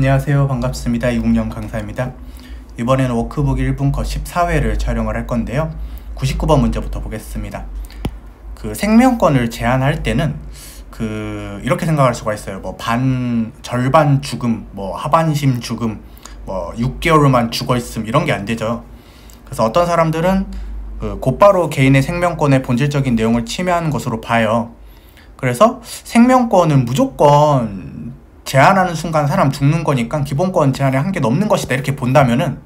안녕하세요. 반갑습니다. 이국영 강사입니다. 이번에는 워크북 1분 거 14회를 촬영을 할 건데요. 99번 문제부터 보겠습니다. 생명권을 제한할 때는 이렇게 생각할 수가 있어요. 절반 죽음, 하반신 죽음, 6개월만 죽어있음, 이런 게 안 되죠. 그래서 어떤 사람들은 곧바로 개인의 생명권의 본질적인 내용을 침해하는 것으로 봐요. 그래서 생명권을 무조건 제한하는 순간 사람 죽는 거니까 기본권 제한의 한계 넘는 것이다, 이렇게 본다면은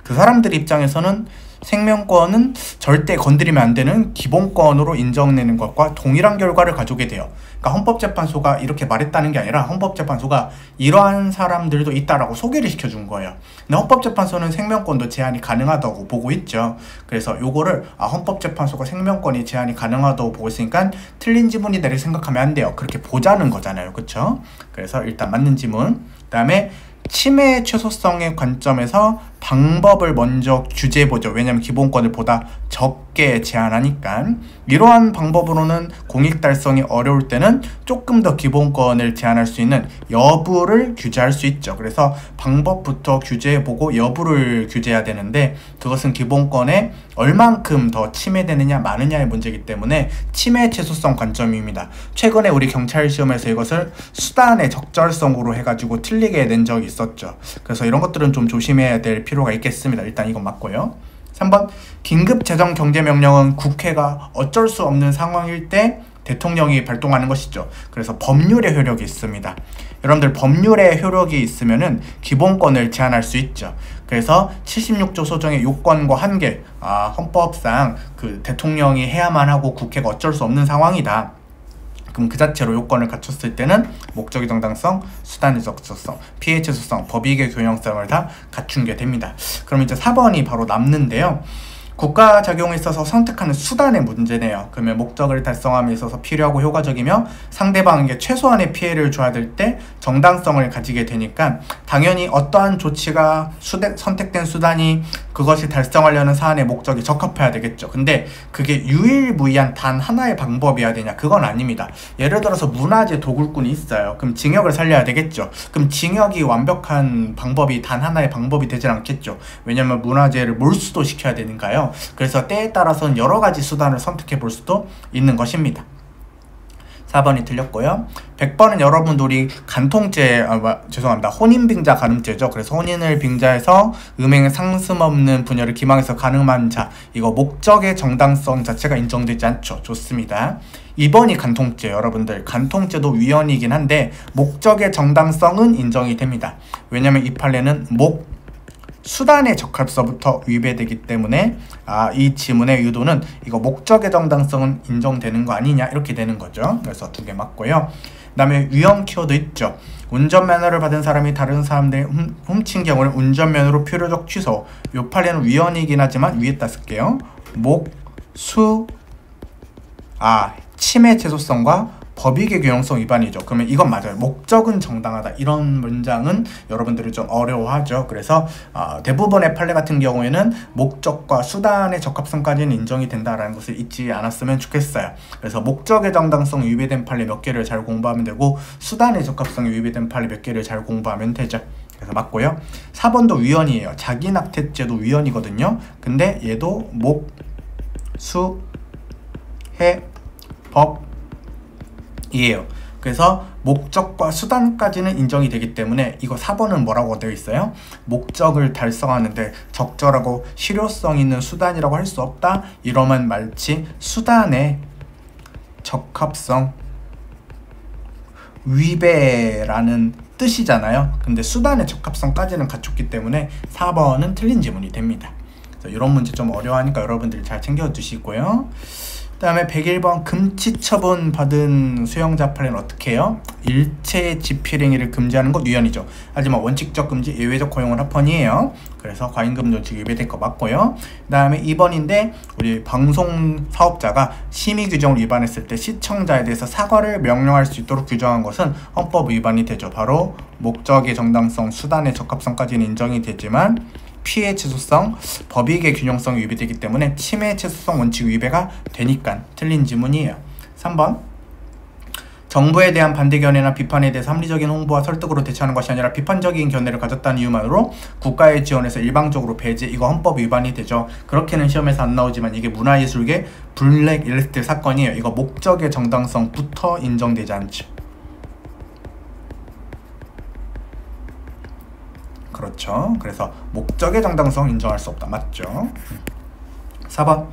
그 사람들 입장에서는 생명권은 절대 건드리면 안 되는 기본권으로 인정되는 것과 동일한 결과를 가져오게 돼요. 그러니까 헌법재판소가 이렇게 말했다는 게 아니라 헌법재판소가 이러한 사람들도 있다라고 소개를 시켜준 거예요. 근데 헌법재판소는 생명권도 제한이 가능하다고 보고 있죠. 그래서 요거를 헌법재판소가 생명권이 제한이 가능하다고 보고 있으니까 틀린 지문이다 이렇게 생각하면 안 돼요. 그렇게 보자는 거잖아요. 그쵸? 그래서 일단 맞는 지문, 그 다음에 침해 최소성의 관점에서 방법을 먼저 규제해보죠. 왜냐하면 기본권을 보다 적게 제한하니까. 이러한 방법으로는 공익 달성이 어려울 때는 조금 더 기본권을 제한할 수 있는 여부를 규제할 수 있죠. 그래서 방법부터 규제해보고 여부를 규제해야 되는데, 그것은 기본권에 얼만큼 더 침해되느냐 마느냐의 문제이기 때문에 침해 최소성 관점입니다. 최근에 우리 경찰 시험에서 이것을 수단의 적절성으로 해가지고 틀리게 낸 적이 있었죠. 그래서 이런 것들은 좀 조심해야 될 필요가 있겠습니다. 일단 이건 맞고요. 3번, 긴급재정경제명령은 국회가 어쩔 수 없는 상황일 때 대통령이 발동하는 것이죠. 그래서 법률의 효력이 있습니다. 여러분들, 법률의 효력이 있으면은 기본권을 제한할 수 있죠. 그래서 76조 소정의 요건과 한계, 헌법상 대통령이 해야만 하고 국회가 어쩔 수 없는 상황이다. 그럼 그 자체로 요건을 갖췄을 때는 목적의 정당성, 수단의 적절성, 피해 최소성, 법익의 균형성을 다 갖춘 게 됩니다. 그럼 이제 4번이 바로 남는데요. 국가 작용에 있어서 선택하는 수단의 문제네요. 그러면 목적을 달성함에 있어서 필요하고 효과적이며 상대방에게 최소한의 피해를 줘야 될 때 정당성을 가지게 되니까 당연히 어떠한 조치가 선택된 수단이 그것이 달성하려는 사안의 목적이 적합해야 되겠죠. 근데 그게 유일무이한 단 하나의 방법이어야 되냐? 그건 아닙니다. 예를 들어서 문화재 도굴꾼이 있어요. 그럼 징역을 살려야 되겠죠. 그럼 징역이 완벽한 방법이 단 하나의 방법이 되진 않겠죠. 왜냐면 문화재를 몰수도 시켜야 되니까요. 그래서 때에 따라서는 여러 가지 수단을 선택해 볼 수도 있는 것입니다. 4번이 틀렸고요. 100번은 여러분들이 간통죄, 죄송합니다. 혼인빙자 가늠죄죠. 그래서 혼인을 빙자해서 음행에 상습 없는 분열을 기망해서 가늠한 자, 이거 목적의 정당성 자체가 인정되지 않죠. 좋습니다. 2번이 간통죄. 여러분들, 간통죄도 위헌이긴 한데 목적의 정당성은 인정이 됩니다. 왜냐면 이 판례는 수단의 적합서부터 위배되기 때문에 이 지문의 의도는 이거 목적의 정당성은 인정되는 거 아니냐, 이렇게 되는 거죠. 그래서 2개 맞고요. 그 다음에 위헌 키워드 있죠. 운전면허를 받은 사람이 다른 사람들이 훔친 경우를 운전면허로 필요적 취소. 이 판례는 위헌이긴 하지만 위에다 쓸게요. 침해 최소성과 법익의 균형성 위반이죠. 그러면 이건 맞아요. 목적은 정당하다. 이런 문장은 여러분들이 좀 어려워하죠. 그래서 대부분의 판례 같은 경우에는 목적과 수단의 적합성까지는 인정이 된다라는 것을 잊지 않았으면 좋겠어요. 그래서 목적의 정당성 위배된 판례 몇 개를 잘 공부하면 되고, 수단의 적합성이 위배된 판례 몇 개를 잘 공부하면 되죠. 그래서 맞고요. 4번도 위헌이에요. 자기낙태죄도 위헌이거든요. 근데 얘도 이에요. 그래서 목적과 수단까지는 인정이 되기 때문에 이거 4번은 뭐라고 되어 있어요? 목적을 달성하는데 적절하고 실효성 있는 수단이라고 할 수 없다. 이러면 말치 수단의 적합성 위배라는 뜻이잖아요. 근데 수단의 적합성까지는 갖췄기 때문에 4번은 틀린 지문이 됩니다. 그래서 이런 문제 좀 어려워하니까 여러분들 잘 챙겨주시고요. 그 다음에 101번, 금지처분 받은 수용자 판례는 어떻게 해요? 일체 집필행위를 금지하는 것 위헌이죠. 하지만 원칙적 금지, 예외적 허용은 합헌이에요. 그래서 과잉금 원칙이 위배될 거 맞고요. 그 다음에 2번인데, 우리 방송 사업자가 심의 규정을 위반했을 때 시청자에 대해서 사과를 명령할 수 있도록 규정한 것은 헌법 위반이 되죠. 바로 목적의 정당성, 수단의 적합성까지는 인정이 되지만 피해 최소성, 법익의 균형성이 위배되기 때문에 침해 최소성 원칙 위배가 되니까 틀린 지문이에요. 3번, 정부에 대한 반대 견해나 비판에 대해서 합리적인 홍보와 설득으로 대처하는 것이 아니라 비판적인 견해를 가졌다는 이유만으로 국가의 지원에서 일방적으로 배제, 이거 헌법 위반이 되죠. 그렇게는 시험에서 안 나오지만 이게 문화예술계 블랙리스트 사건이에요. 이거 목적의 정당성부터 인정되지 않죠. 그렇죠. 그래서 목적의 정당성 인정할 수 없다. 맞죠? 4번.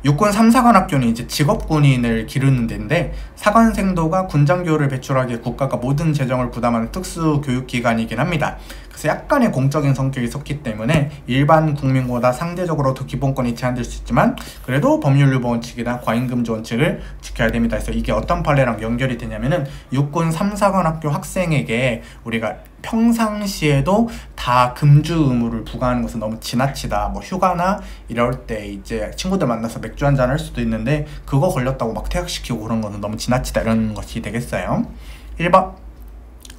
육군 3, 4관 학교는 이제 직업군인을 기르는 데인데 사관생도가 군장교를 배출하기에 국가가 모든 재정을 부담하는 특수교육기관이긴 합니다. 그래서 약간의 공적인 성격이 섞기 때문에 일반 국민보다 상대적으로 더 기본권이 제한될 수 있지만 그래도 법률유보 원칙이나 과잉금지 원칙을 지켜야 됩니다. 그래서 이게 어떤 판례랑 연결이 되냐면은 육군 3, 4관 학교 학생에게 우리가 평상시에도 다 금주 의무를 부과하는 것은 너무 지나치다. 뭐 휴가나 이럴 때 이제 친구들 만나서 맥주 한잔 할 수도 있는데 그거 걸렸다고 막 퇴학시키고 그런 거는 너무 지나치다 이런 것이 되겠어요. 1번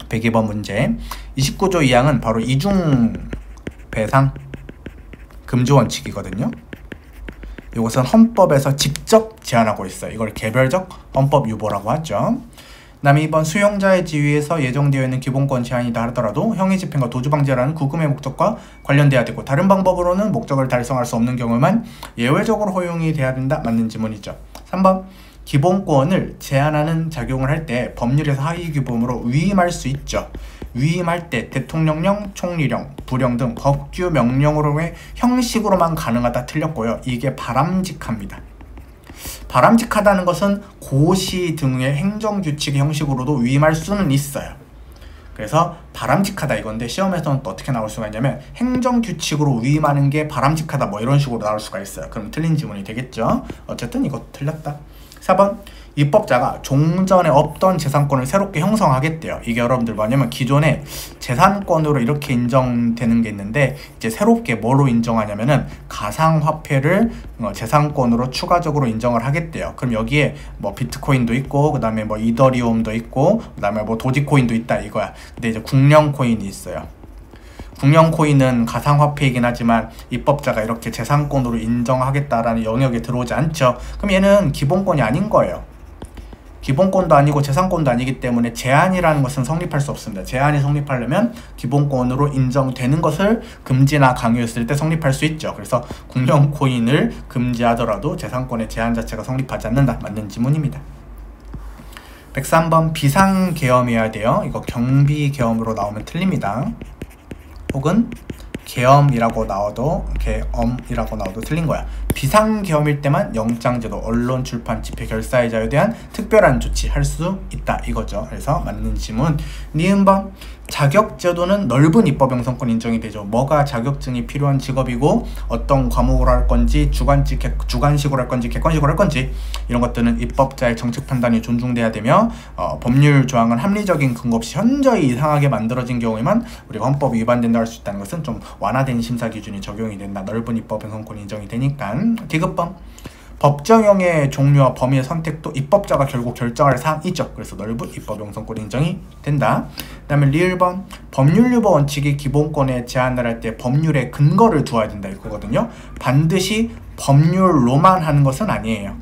102번 문제. 29조 2항은 바로 이중 배상 금주 원칙이거든요. 이것은 헌법에서 직접 제한하고 있어요. 이걸 개별적 헌법 유보라고 하죠. 그 다음에 2번 수용자의 지위에서 예정되어 있는 기본권 제한이다 하더라도 형의 집행과 도주 방지라는 구금의 목적과 관련돼야 되고 다른 방법으로는 목적을 달성할 수 없는 경우만 예외적으로 허용이 돼야 된다. 맞는 지문이죠. 3번 기본권을 제한하는 작용을 할 때 법률에서 하위 규범으로 위임할 수 있죠. 위임할 때 대통령령, 총리령, 부령 등 법규 명령으로의 형식으로만 가능하다. 틀렸고요. 이게 바람직합니다. 바람직하다는 것은 고시 등의 행정규칙의 형식으로도 위임할 수는 있어요. 그래서 바람직하다 이건데 시험에서는 또 어떻게 나올 수가 있냐면 행정규칙으로 위임하는 게 바람직하다 뭐 이런 식으로 나올 수가 있어요. 그럼 틀린 지문이 되겠죠. 어쨌든 이것도 틀렸다. 4번 입법자가 종전에 없던 재산권을 새롭게 형성하겠대요. 이게 여러분들 뭐냐면 기존에 재산권으로 이렇게 인정되는 게 있는데 이제 새롭게 뭐로 인정하냐면은 가상화폐를 재산권으로 추가적으로 인정을 하겠대요. 그럼 여기에 뭐 비트코인도 있고 그 다음에 뭐 이더리움도 있고 그 다음에 뭐 도지코인도 있다 이거야. 근데 이제 국령코인이 있어요. 국령코인은 가상화폐이긴 하지만 입법자가 이렇게 재산권으로 인정하겠다라는 영역에 들어오지 않죠. 그럼 얘는 기본권이 아닌 거예요. 기본권도 아니고 재산권도 아니기 때문에 제한이라는 것은 성립할 수 없습니다. 제한이 성립하려면 기본권으로 인정되는 것을 금지나 강요했을 때 성립할 수 있죠. 그래서 국령코인을 금지하더라도 재산권의 제한 자체가 성립하지 않는다. 맞는 지문입니다. 103번 비상계엄이어야 돼요. 이거 경비계엄으로 나오면 틀립니다. 혹은 계엄이라고 나와도 계엄이라고 나와도 틀린 거야. 비상계엄일 때만 영장제도, 언론, 출판, 집회, 결사의 자유에 대한 특별한 조치 할 수 있다 이거죠. 그래서 맞는 지문 니은번 자격제도는 넓은 입법 형성권 인정이 되죠. 뭐가 자격증이 필요한 직업이고 어떤 과목으로 할 건지 주관식으로 할 건지 객관식으로 할 건지 이런 것들은 입법자의 정책 판단이 존중돼야 되며 법률 조항은 합리적인 근거 없이 현저히 이상하게 만들어진 경우에만 우리가 헌법 위반된다 할 수 있다는 것은 좀 완화된 심사 기준이 적용이 된다. 넓은 입법 형성권 인정이 되니까. 디귿번 법정형의 종류와 범위의 선택도 입법자가 결국 결정할 사항이죠. 그래서 넓은 입법 형성권 인정이 된다. 그 다음에 리을번 법률유보 원칙이 기본권에 제한을 할 때 법률에 근거를 두어야 된다 이거거든요. 반드시 법률로만 하는 것은 아니에요.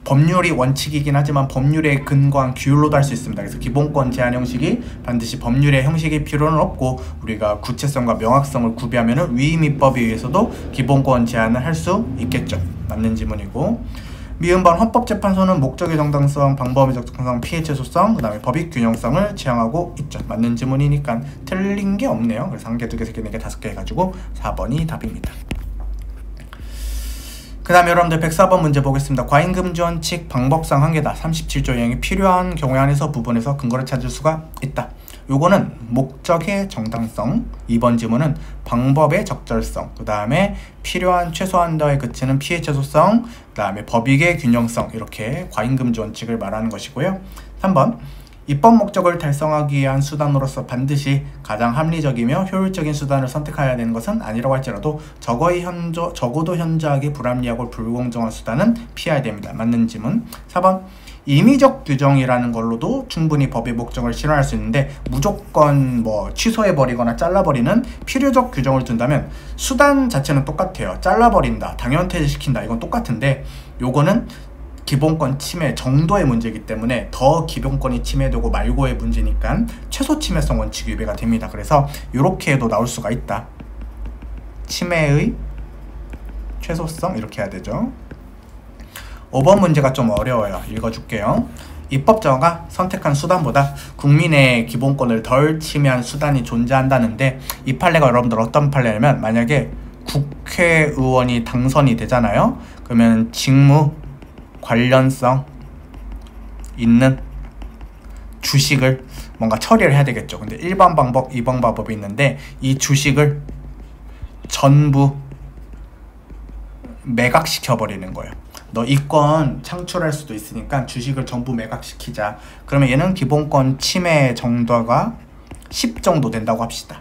법률이 원칙이긴 하지만 법률에 근거한 규율로도 할 수 있습니다. 그래서 기본권 제한 형식이 반드시 법률의 형식이 필요는 없고 우리가 구체성과 명확성을 구비하면 위임입법에 의해서도 기본권 제한을 할 수 있겠죠. 맞는 지문이고 미음번 헌법재판소는 목적의 정당성, 방법의 적정성, 피해 최소성, 그 다음에 법익 균형성을 지향하고 있죠. 맞는 지문이니까 틀린 게 없네요. 그래서 1개, 2개, 3개, 4개, 5개 해가지고 4번이 답입니다. 그 다음에 여러분들 104번 문제 보겠습니다. 과잉금지 원칙 방법상 한계다. 37조 2항이 필요한 경우에 한해서 부분에서 근거를 찾을 수가 있다. 요거는 목적의 정당성, 2번 지문은 방법의 적절성, 그 다음에 필요한 최소한도에 그치는 피해 최소성, 그 다음에 법익의 균형성, 이렇게 과잉금지 원칙을 말하는 것이고요. 3번 입법 목적을 달성하기 위한 수단으로서 반드시 가장 합리적이며 효율적인 수단을 선택해야 되는 것은 아니라고 할지라도 적어도 현저하게 불합리하고 불공정한 수단은 피해야 됩니다. 맞는 지문. 4번 임의적 규정이라는 걸로도 충분히 법의 목적을 실현할 수 있는데 무조건 뭐 취소해버리거나 잘라버리는 필요적 규정을 둔다면 수단 자체는 똑같아요. 잘라버린다, 당연퇴직시킨다 이건 똑같은데 요거는 기본권 침해 정도의 문제이기 때문에 더 기본권이 침해되고 말고의 문제니까 최소 침해성 원칙이 위배가 됩니다. 그래서 이렇게 해도 나올 수가 있다. 침해의 최소성 이렇게 해야 되죠. 5번 문제가 좀 어려워요. 읽어줄게요. 입법자가 선택한 수단보다 국민의 기본권을 덜 침해한 수단이 존재한다는데, 이 판례가 여러분들 어떤 판례냐면, 만약에 국회의원이 당선이 되잖아요. 그러면 직무 관련성 있는 주식을 뭔가 처리를 해야 되겠죠. 근데 1번 방법, 2번 방법이 있는데, 이 주식을 전부 매각시켜 버리는 거예요. 너 이권 창출할 수도 있으니까 주식을 전부 매각시키자. 그러면 얘는 기본권 침해 정도가 10 정도 된다고 합시다.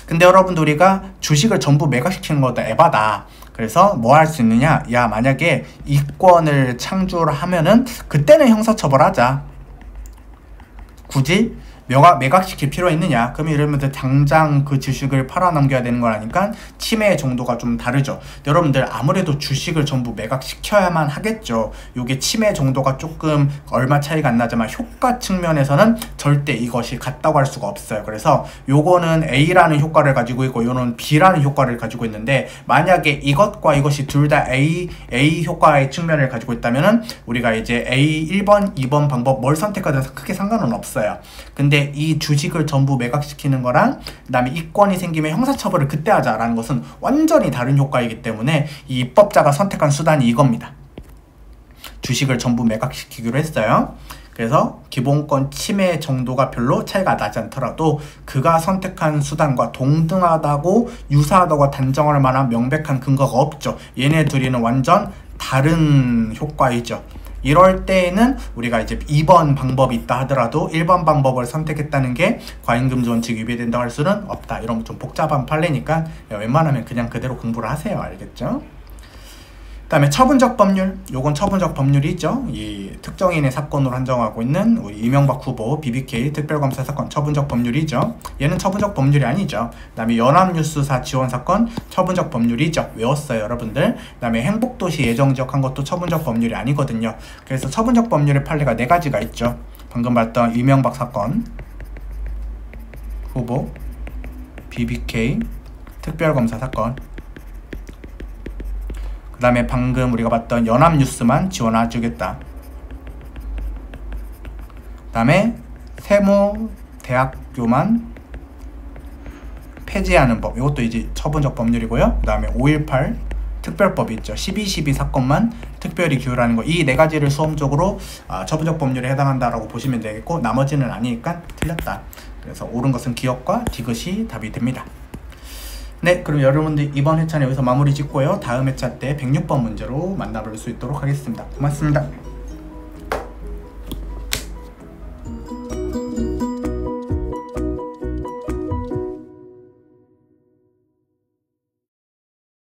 근데 여러분들, 우리가 주식을 전부 매각시키는 것도 에바다. 그래서 뭐 할 수 있느냐? 야, 만약에 이권을 창출하면은 그때는 형사처벌하자. 굳이 매각시킬 필요가 있느냐? 그러면 이러면 당장 그 주식을 팔아넘겨야 되는 거라니까 침해 정도가 좀 다르죠. 여러분들, 아무래도 주식을 전부 매각시켜야만 하겠죠. 요게 침해 정도가 조금 얼마 차이가 안 나지만 효과 측면에서는 절대 이것이 같다고 할 수가 없어요. 그래서 요거는 A라는 효과를 가지고 있고 요는 B라는 효과를 가지고 있는데, 만약에 이것과 이것이 둘 다 A 효과의 측면을 가지고 있다면은 우리가 이제 A 1번, 2번 방법 뭘 선택하든 크게 상관은 없어요. 근데 이 주식을 전부 매각시키는 거랑 그다음에 이권이 생기면 형사처벌을 그때 하자라는 것은 완전히 다른 효과이기 때문에 이 입법자가 선택한 수단이 이겁니다. 주식을 전부 매각시키기로 했어요. 그래서 기본권 침해 정도가 별로 차이가 나지 않더라도 그가 선택한 수단과 동등하다고 유사하다고 단정할 만한 명백한 근거가 없죠. 얘네 둘이는 완전 다른 효과이죠. 이럴 때에는 우리가 이제 2번 방법이 있다 하더라도 1번 방법을 선택했다는 게 과잉금지 원칙 위배된다고 할 수는 없다. 이런 좀 복잡한 판례니까 웬만하면 그냥 그대로 공부를 하세요. 알겠죠? 그 다음에 처분적 법률, 요건 처분적 법률이죠. 이 특정인의 사건으로 한정하고 있는 우리 이명박 후보 BBK 특별검사 사건 처분적 법률이죠. 얘는 처분적 법률이 아니죠. 그 다음에 연합뉴스사 지원 사건 처분적 법률이죠. 외웠어요, 여러분들. 그 다음에 행복도시 예정지역 한 것도 처분적 법률이 아니거든요. 그래서 처분적 법률의 판례가 4가지가 있죠. 방금 봤던 이명박 사건 후보 BBK 특별검사 사건, 그 다음에 방금 우리가 봤던 연합뉴스만 지원해주겠다. 그 다음에 세무대학교만 폐지하는 법, 이것도 이제 처분적 법률이고요. 그 다음에 5.18 특별법이 있죠. 12.12 사건만 특별히 규율하는 거, 이 4가지를 수험적으로 처분적 법률에 해당한다라고 보시면 되겠고, 나머지는 아니니까 틀렸다. 그래서 옳은 것은 기억과 디귿이 답이 됩니다. 네, 그럼 여러분들 이번 회차는 여기서 마무리 짓고요. 다음 회차 때 106번 문제로 만나볼 수 있도록 하겠습니다. 고맙습니다.